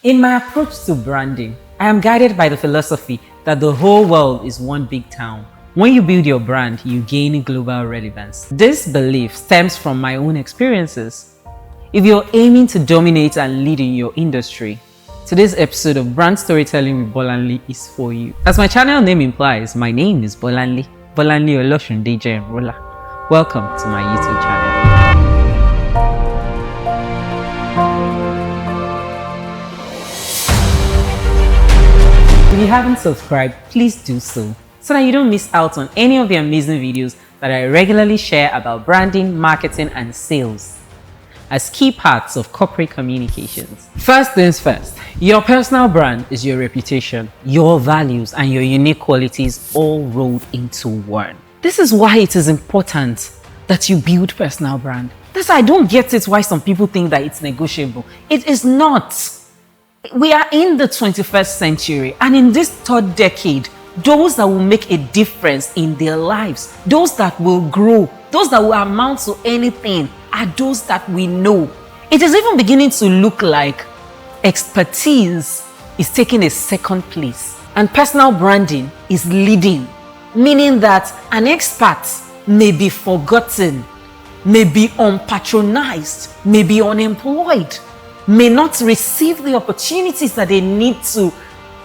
In my approach to branding, I am guided by the philosophy that the whole world is one big town. When you build your brand, you gain global relevance. This belief stems from my own experiences. If you're aiming to dominate and lead in your industry, today's episode of Brand Storytelling with Bolanle is for you. As my channel name implies, my name is Bolanle Olosundeje Enrola. Welcome to my YouTube channel. If you haven't subscribed, please do so that you don't miss out on any of the amazing videos that I regularly share about branding, marketing, and sales as key parts of corporate communications. First things first, your personal brand is your reputation, your values, and your unique qualities all rolled into one. This is why it is important that you build personal brand. I don't get it why some people think that it's negotiable. It is not. We are in the 21st century, and in this third decade, those that will make a difference in their lives, those that will grow, those that will amount to anything, are those that we know. It is even beginning to look like expertise is taking a second place, and personal branding is leading, meaning that an expert may be forgotten, may be unpatronized, may be unemployed, may not receive the opportunities that they need to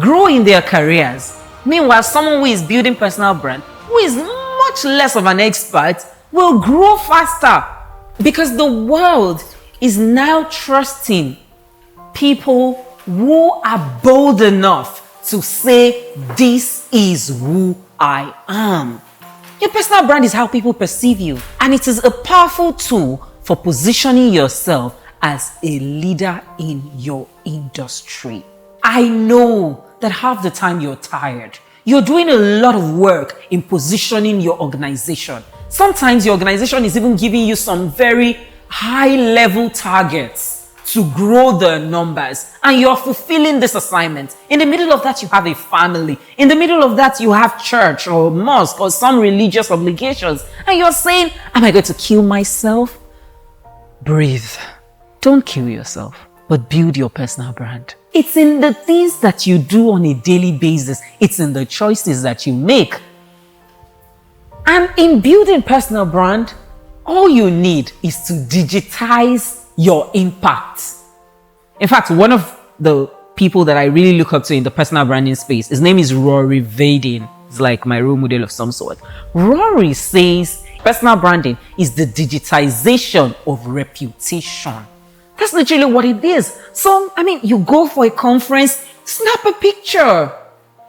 grow in their careers. Meanwhile, someone who is building personal brand, who is much less of an expert, will grow faster because the world is now trusting people who are bold enough to say, "This is who I am." Your personal brand is how people perceive you, and it is a powerful tool for positioning yourself as a leader in your industry. I know that half the time you're tired. You're doing a lot of work in positioning your organization. Sometimes your organization is even giving you some very high-level targets to grow the numbers, and you're fulfilling this assignment. In the middle of that, you have a family. In the middle of that, you have church or mosque or some religious obligations, and you're saying, "Am I going to kill myself?" Breathe. Don't kill yourself, but build your personal brand. It's in the things that you do on a daily basis. It's in the choices that you make. And in building personal brand, all you need is to digitize your impact. In fact, one of the people that I really look up to in the personal branding space, his name is Rory Vaden. He's like my role model of some sort. Rory says personal branding is the digitization of reputation. That's literally what it is. So, you go for a conference, snap a picture.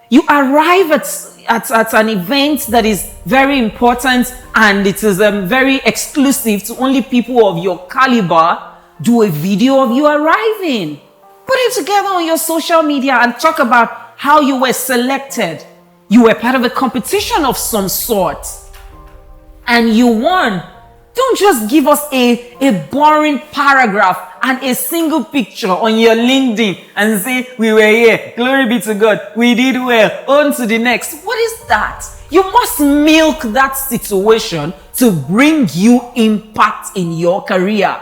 You arrive at an event that is very important and it is very exclusive to only people of your caliber. Do a video of you arriving. Put it together on your social media and talk about how you were selected. You were part of a competition of some sort and you won. Don't just give us a boring paragraph and a single picture on your LinkedIn and say, "We were here, glory be to God, we did well, on to the next." What is that? You must milk that situation to bring you impact in your career.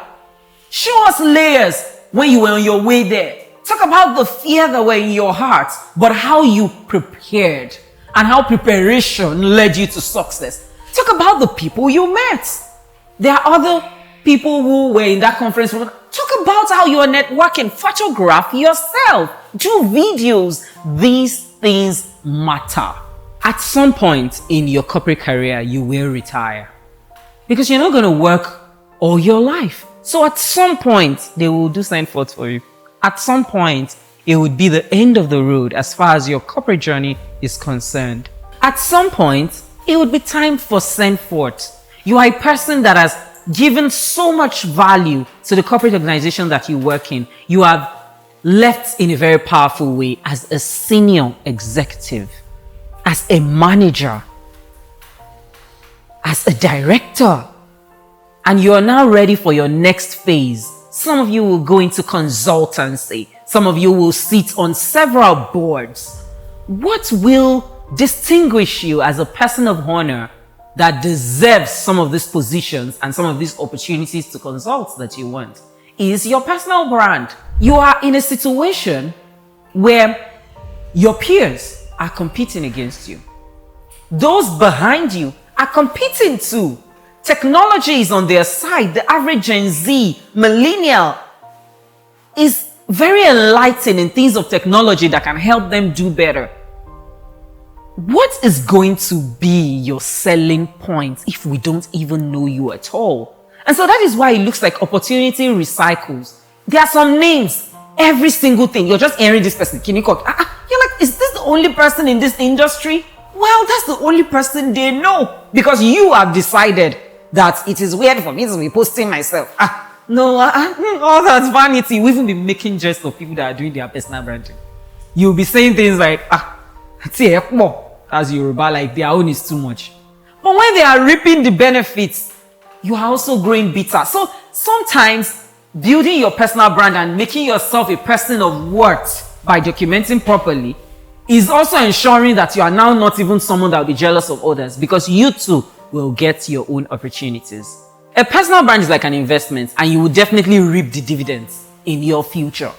Show us layers when you were on your way there. Talk about the fear that were in your heart, but how you prepared and how preparation led you to success. Talk about the people you met. There are other people who were in that conference. Talk about how you are networking. Photograph yourself. Do videos. These things matter. At some point in your corporate career, you will retire because you're not going to work all your life. So at some point, they will do sign forth for you. At some point, it would be the end of the road as far as your corporate journey is concerned. At some point, it would be time for send forth. You are a person that has given so much value to the corporate organization that you work in. You have left in a very powerful way as a senior executive, as a manager, as a director, and you are now ready for your next phase. Some of you will go into consultancy. Some of you will sit on several boards. What will distinguish you as a person of honor that deserves some of these positions and some of these opportunities to consult that you want? is your personal brand. You are in a situation where your peers are competing against you. Those behind you are competing too. Technology is on their side. The average Gen Z, millennial, is very enlightened in things of technology that can help them do better. What is going to be your selling point if we don't even know you at all? And so that is why it looks like opportunity recycles. There are some names, every single thing. You're just hearing this person, Kinikok. You're like, is this the only person in this industry? Well, that's the only person they know because you have decided that it is weird for me to be posting myself. All that's vanity. We even be making jest of people that are doing their personal branding. You'll be saying things like, as Yoruba, like their own is too much. But when they are reaping the benefits, you are also growing bitter. So sometimes building your personal brand and making yourself a person of worth by documenting properly is also ensuring that you are now not even someone that will be jealous of others because you too will get your own opportunities. A personal brand is like an investment and you will definitely reap the dividends in your future.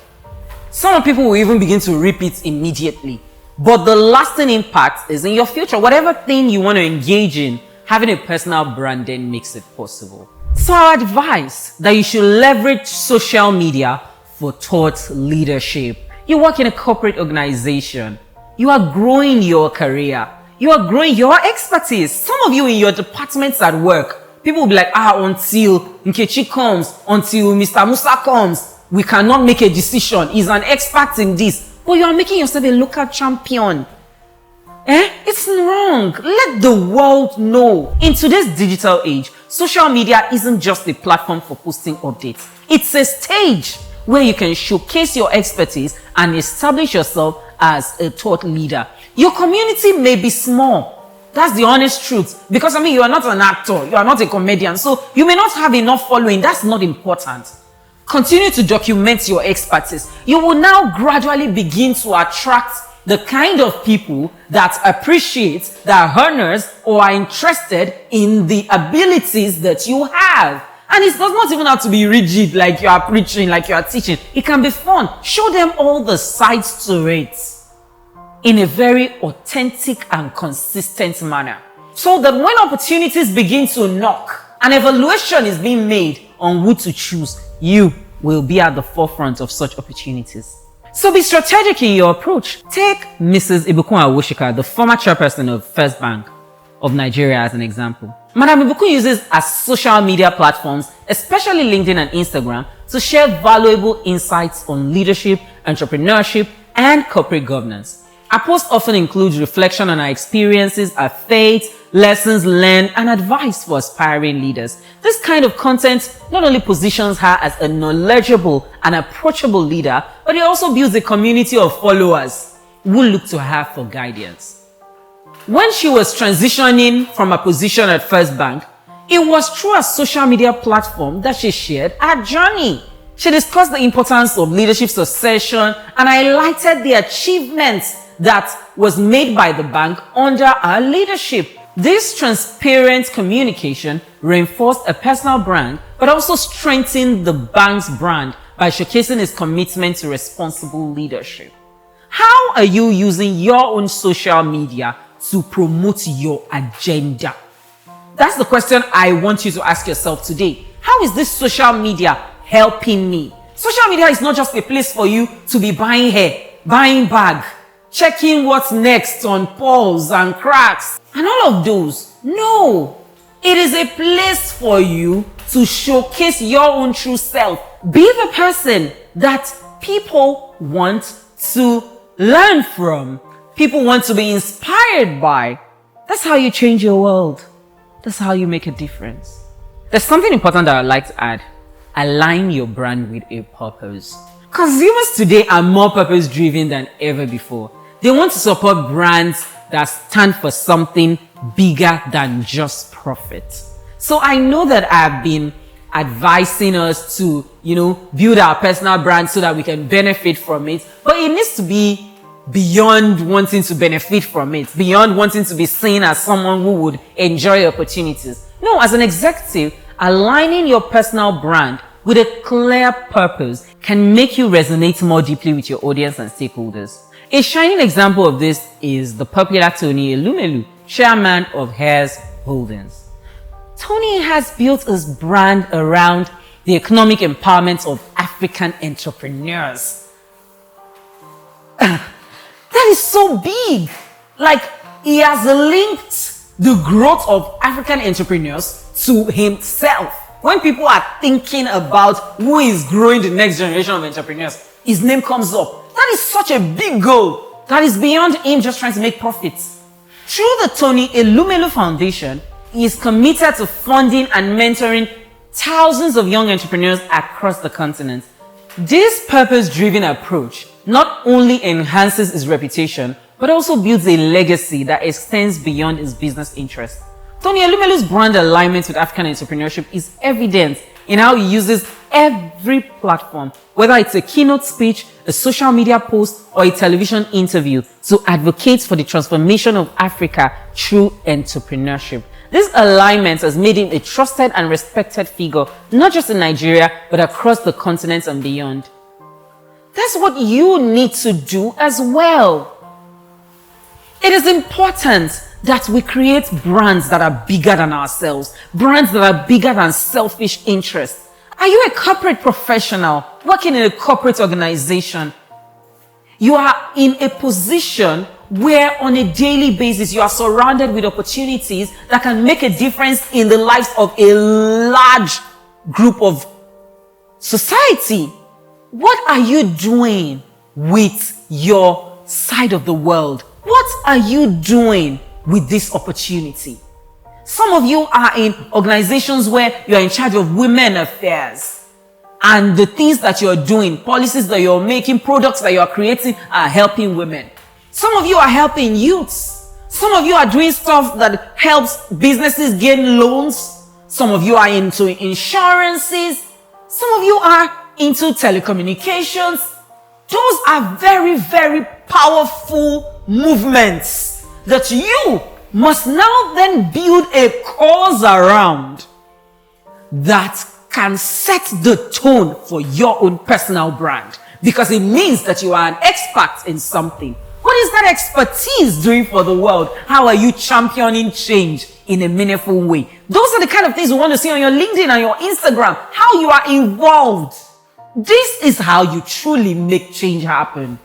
Some people will even begin to reap it immediately. But the lasting impact is in your future. Whatever thing you want to engage in, having a personal brand then makes it possible. So our advice that you should leverage social media for thought leadership. You work in a corporate organization. You are growing your career. You are growing your expertise. Some of you in your departments at work, people will be like, until Nkechi comes, until Mr. Musa comes, we cannot make a decision. He's an expert in this. But you are making yourself a local champion. It's wrong. Let the world know. In today's digital age, social media isn't just a platform for posting updates. It's a stage where you can showcase your expertise and establish yourself as a thought leader. Your community may be small. That's the honest truth. Because you are not an actor. You are not a comedian. So you may not have enough following. That's not important. Continue to document your expertise. You will now gradually begin to attract the kind of people that appreciate, that are earners, or are interested in the abilities that you have. And it does not even have to be rigid, like you are preaching, like you are teaching. It can be fun. Show them all the sides to it in a very authentic and consistent manner. So that when opportunities begin to knock, an evaluation is being made on who to choose. You will be at the forefront of such opportunities. So be strategic in your approach. Take Mrs. Ibukun Awoshika, the former chairperson of First Bank of Nigeria, as an example. Madam Ibukun uses her social media platforms, especially LinkedIn and Instagram, to share valuable insights on leadership, entrepreneurship, and corporate governance. Her posts often include reflection on her experiences, her faith, lessons learned, and advice for aspiring leaders. This kind of content not only positions her as a knowledgeable and approachable leader, but it also builds a community of followers who look to her for guidance. When she was transitioning from a position at First Bank, it was through a social media platform that she shared her journey. She discussed the importance of leadership succession and highlighted the achievements that was made by the bank under her leadership. This transparent communication reinforced a personal brand, but also strengthened the bank's brand by showcasing its commitment to responsible leadership. How are you using your own social media to promote your agenda? That's the question I want you to ask yourself today. How is this social media helping me? Social media is not just a place for you to be buying hair, buying bag, checking what's next on polls and cracks and all of those. No, it is a place for you to showcase your own true self. Be the person that people want to learn from, people want to be inspired by. That's how you change your world. That's how you make a difference. There's something important that I'd like to add. Align your brand with a purpose. Consumers today are more purpose-driven than ever before. They want to support brands that stand for something bigger than just profit. So I know that I've been advising us to, build our personal brand so that we can benefit from it. But it needs to be beyond wanting to benefit from it, beyond wanting to be seen as someone who would enjoy opportunities. No, as an executive, aligning your personal brand with a clear purpose can make you resonate more deeply with your audience and stakeholders. A shining example of this is the popular Tony Elumelu, chairman of Hares Holdings. Tony has built his brand around the economic empowerment of African entrepreneurs. That is so big. Like, he has linked the growth of African entrepreneurs to himself. When people are thinking about who is growing the next generation of entrepreneurs, his name comes up. That is such a big goal. That is beyond him just trying to make profits. Through the Tony Elumelu Foundation, he is committed to funding and mentoring thousands of young entrepreneurs across the continent. This purpose-driven approach not only enhances his reputation, but also builds a legacy that extends beyond his business interests. Tony Elumelu's brand alignment with African entrepreneurship is evident in how he uses every platform, whether it's a keynote speech, a social media post, or a television interview, to advocate for the transformation of Africa through entrepreneurship. This alignment has made him a trusted and respected figure, not just in Nigeria, but across the continent and beyond. That's what you need to do as well. It is important that we create brands that are bigger than ourselves, brands that are bigger than selfish interests. Are you a corporate professional working in a corporate organization? You are in a position where on a daily basis you are surrounded with opportunities that can make a difference in the lives of a large group of society. What are you doing with your side of the world? What are you doing with this opportunity? Some of you are in organizations where you are in charge of women affairs, and the things that you're doing, policies that you're making, products that you're creating are helping women. Some of you are helping youths. Some of you are doing stuff that helps businesses gain loans. Some of you are into insurances. Some of you are into telecommunications. Those are very, very powerful movements that you must now then build a cause around that can set the tone for your own personal brand, because it means that you are an expert in something. What is that expertise doing for the world? How are you championing change in a meaningful way? Those are the kind of things we want to see on your LinkedIn and your Instagram, how you are involved. This is how you truly make change happen.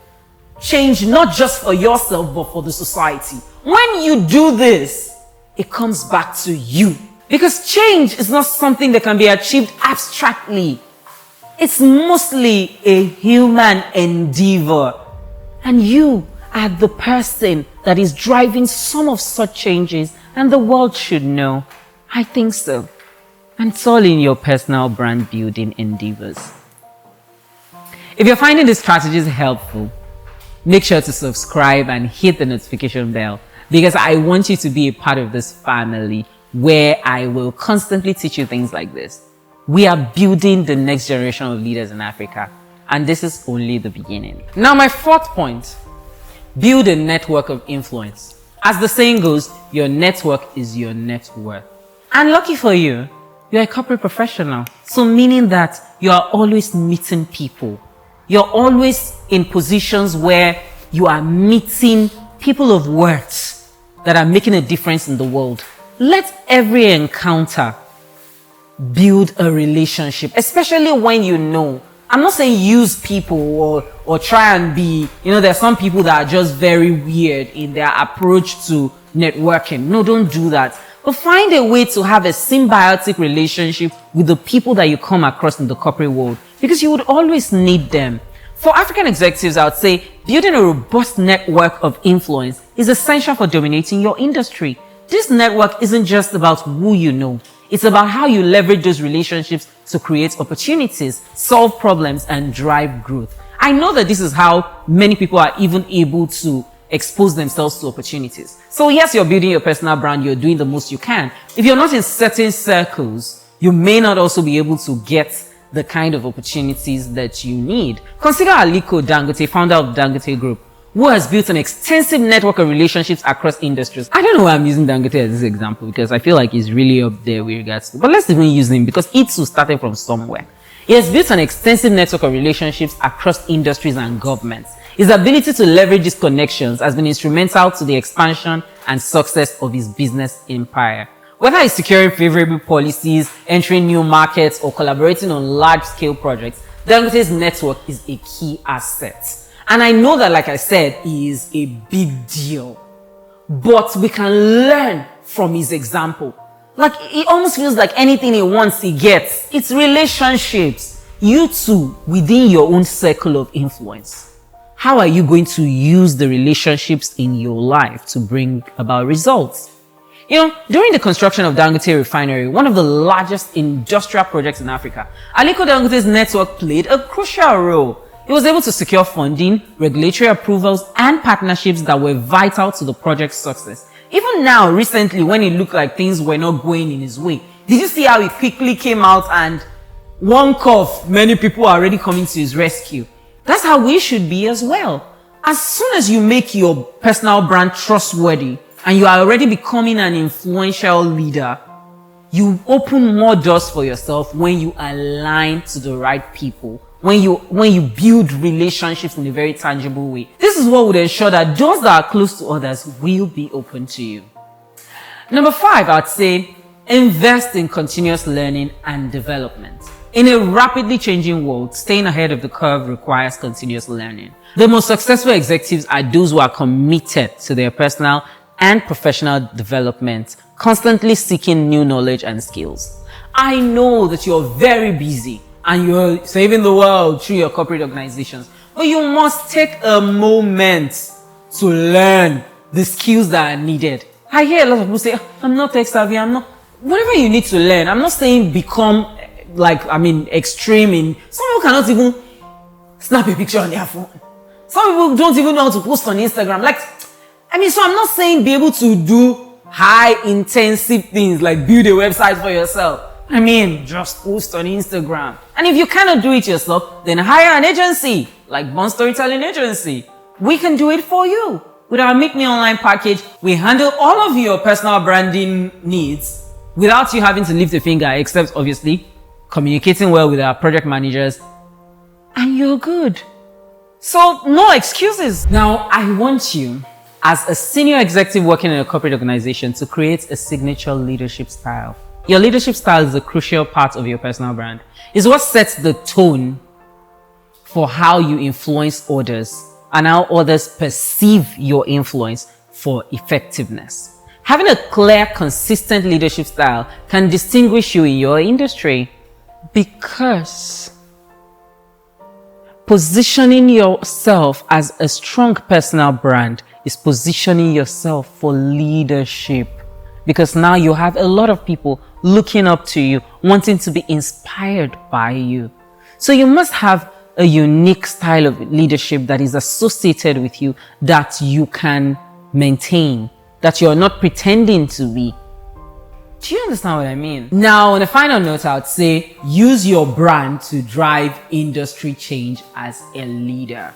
Change not just for yourself, but for the society. When you do this, it comes back to you. Because change is not something that can be achieved abstractly. It's mostly a human endeavor. And you are the person that is driving some of such changes, and the world should know. I think so. And it's all in your personal brand building endeavors. If you're finding these strategies helpful, make sure to subscribe and hit the notification bell, because I want you to be a part of this family where I will constantly teach you things like this. We are building the next generation of leaders in Africa, and this is only the beginning. Now, my fourth point, build a network of influence. As the saying goes, your network is your net worth. And lucky for you, you're a corporate professional. So meaning that you are always meeting people. You're always in positions where you are meeting people of worth that are making a difference in the world. Let every encounter build a relationship, especially when you know. I'm not saying use people or try and be, there are some people that are just very weird in their approach to networking. No, don't do that. But find a way to have a symbiotic relationship with the people that you come across in the corporate world, because you would always need them. For African executives, I would say building a robust network of influence is essential for dominating your industry. This network isn't just about who you know. It's about how you leverage those relationships to create opportunities, solve problems, and drive growth. I know that this is how many people are even able to expose themselves to opportunities. So yes, you're building your personal brand, you're doing the most you can. If you're not in certain circles, you may not also be able to get the kind of opportunities that you need. Consider Aliko Dangote, founder of Dangote Group, who has built an extensive network of relationships across industries. I don't know why I'm using Dangote as this example, because I feel like he's really up there with regards to, but let's even use him because he too started from somewhere. He has built an extensive network of relationships across industries and governments. His ability to leverage these connections has been instrumental to the expansion and success of his business empire. Whether it's securing favorable policies, entering new markets, or collaborating on large-scale projects, Dangote's network is a key asset. And I know that, like I said, he is a big deal. But we can learn from his example. Like, it almost feels like anything he wants, he gets. It's relationships. You too, within your own circle of influence. How are you going to use the relationships in your life to bring about results? During the construction of Dangote Refinery, one of the largest industrial projects in Africa, Aliko Dangote's network played a crucial role. He was able to secure funding, regulatory approvals, and partnerships that were vital to the project's success. Even now, recently, when it looked like things were not going in his way, did you see how he quickly came out and one cough, many people are already coming to his rescue? That's how we should be as well. As soon as you make your personal brand trustworthy and you are already becoming an influential leader, you open more doors for yourself when you align to the right people, when you build relationships in a very tangible way. This is what would ensure that doors that are close to others will be open to you. Number 5, I'd say invest in continuous learning and development. In a rapidly changing world, staying ahead of the curve requires continuous learning. The most successful executives are those who are committed to their personal and professional development, constantly seeking new knowledge and skills. I know that you're very busy and you're saving the world through your corporate organizations, but you must take a moment to learn the skills that are needed. I hear a lot of people say, I'm not tech savvy, whatever you need to learn. I'm not saying become extreme in, some people cannot even snap a picture on their phone. Some people don't even know how to post on Instagram. So I'm not saying be able to do high intensive things like build a website for yourself. Just post on Instagram. And if you cannot do it yourself, then hire an agency like Bond Storytelling Agency. We can do it for you. With our Make Me Online package, we handle all of your personal branding needs without you having to lift a finger, except obviously communicating well with our project managers, and you're good. So no excuses. Now, I want you, as a senior executive working in a corporate organization, to create a signature leadership style. Your leadership style is a crucial part of your personal brand. It's what sets the tone for how you influence others and how others perceive your influence for effectiveness. Having a clear, consistent leadership style can distinguish you in your industry, because positioning yourself as a strong personal brand is positioning yourself for leadership. Because now you have a lot of people looking up to you, wanting to be inspired by you. So you must have a unique style of leadership that is associated with you, that you can maintain, that you're not pretending to be. Do you understand what I mean? Now, on a final note, I would say use your brand to drive industry change as a leader.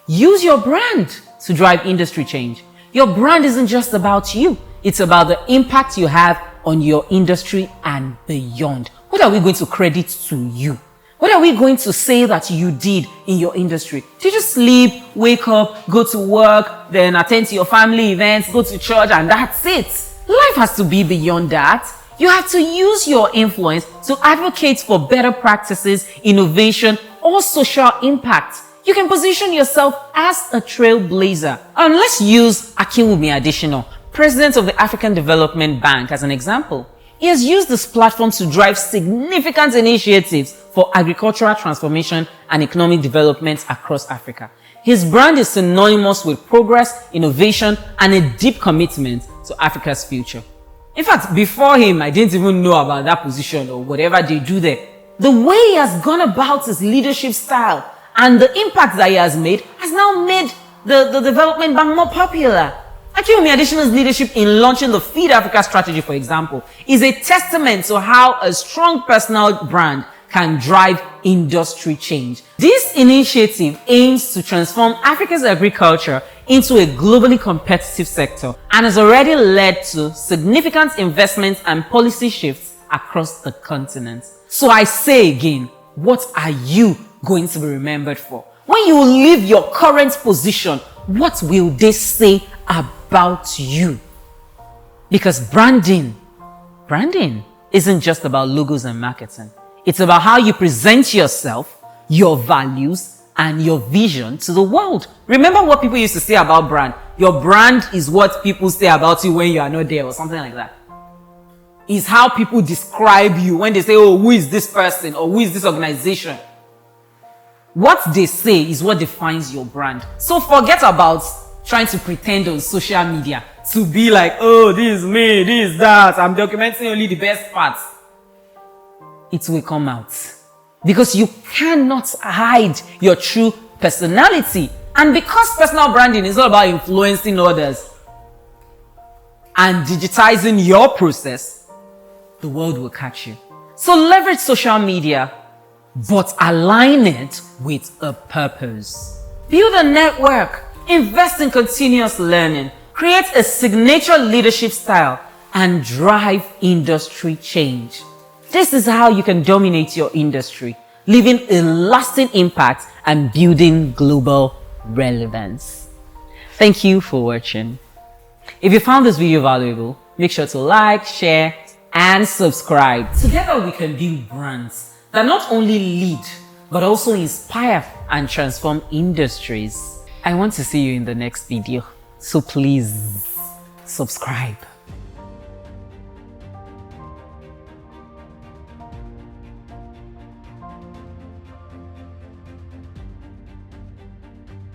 Use your brand to drive industry change. Your brand isn't just about you. It's about the impact you have on your industry and beyond. What are we going to credit to you? What are we going to say that you did in your industry? Did you just sleep, wake up, go to work, then attend to your family events, go to church, and that's it? Life has to be beyond that. You have to use your influence to advocate for better practices, innovation, or social impact. You can position yourself as a trailblazer. And let's use Akinwumi Adesina, President of the African Development Bank, as an example. He has used this platform to drive significant initiatives for agricultural transformation and economic development across Africa. His brand is synonymous with progress, innovation, and a deep commitment to Africa's future. In fact, before him, I didn't even know about that position or whatever they do there. The way he has gone about his leadership style and the impact that he has made has now made the development bank more popular. Akinwumi Adesina's leadership in launching the Feed Africa strategy, for example, is a testament to how a strong personal brand can drive industry change. This initiative aims to transform Africa's agriculture into a globally competitive sector and has already led to significant investments and policy shifts across the continent. So I say again, what are you going to be remembered for? When you leave your current position, what will they say about you? Because branding isn't just about logos and marketing. It's about how you present yourself, your values, and your vision to the world. Remember what people used to say about brand? Your brand is what people say about you when you are not there, or something like that. It's how people describe you when they say, oh, who is this person, or who is this organization? What they say is what defines your brand. So forget about trying to pretend on social media to be like, oh, this is me, this is that, I'm documenting only the best parts. It will come out. Because you cannot hide your true personality. And because personal branding is all about influencing others and digitizing your process, the world will catch you. So leverage social media, but align it with a purpose. Build a network, invest in continuous learning, create a signature leadership style, and drive industry change. This is how you can dominate your industry, leaving a lasting impact and building global relevance. Thank you for watching. If you found this video valuable, make sure to like, share, and subscribe. Together we can build brands that not only lead, but also inspire and transform industries. I want to see you in the next video, so please subscribe.